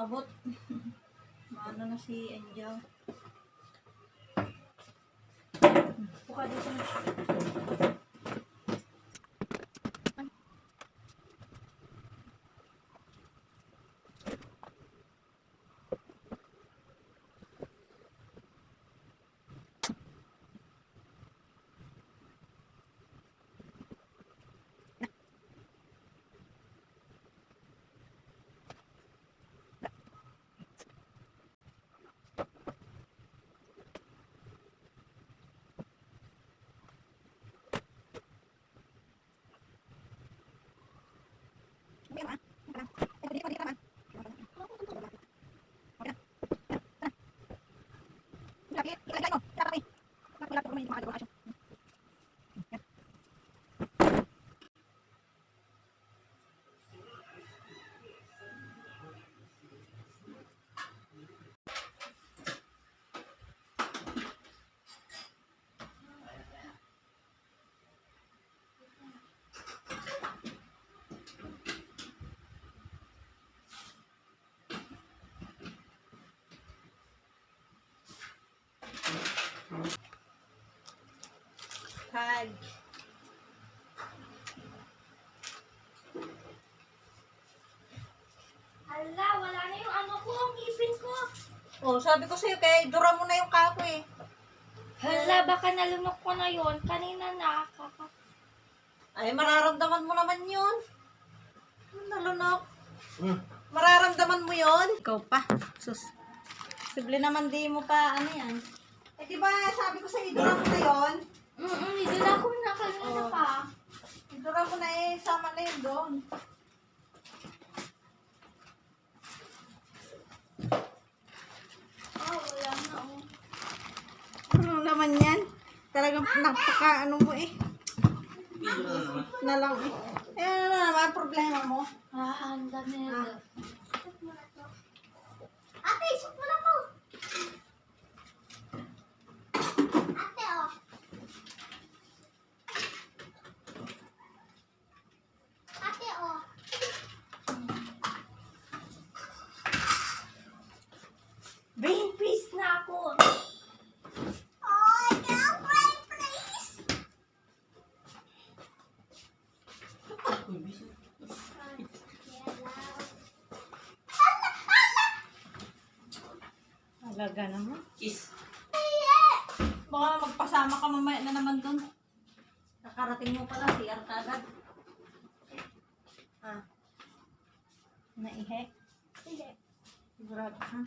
Abot. Maano na si Angel. Puka dito na. Tag. Hala, wala na yung ano ko, ang ipin ko. Oh, sabi ko sa'yo, kaya dura mo na yung kako eh. Hala, baka nalunok ko na yon. Kanina nakakaka. Ay, mararamdaman mo naman yun. Nalunok. Mararamdaman mo yun. Ikaw pa. Sus. Sible naman di mo pa, ano yan. Eh, di ba sabi ko sa'yo, dura mo na yun? Nidula ko na kanina pa. Dura mo na eh, sama na yun doon. Wala na oh. Ano naman yan? Talagang napaka ano mo eh. Na lang eh. Eh ano na naman problema mo? Ang dami na. Ate, isip mo na po. Ate, oh. Ate, oh. Brain freeze na ako. Oh, girlfriend, please. Alaga naman. Kiss. Baka magpasama ka mamaya na naman doon. Nakarating mo pala si Arkagad. Ah. Naihe? Hindi. Sigurado ha?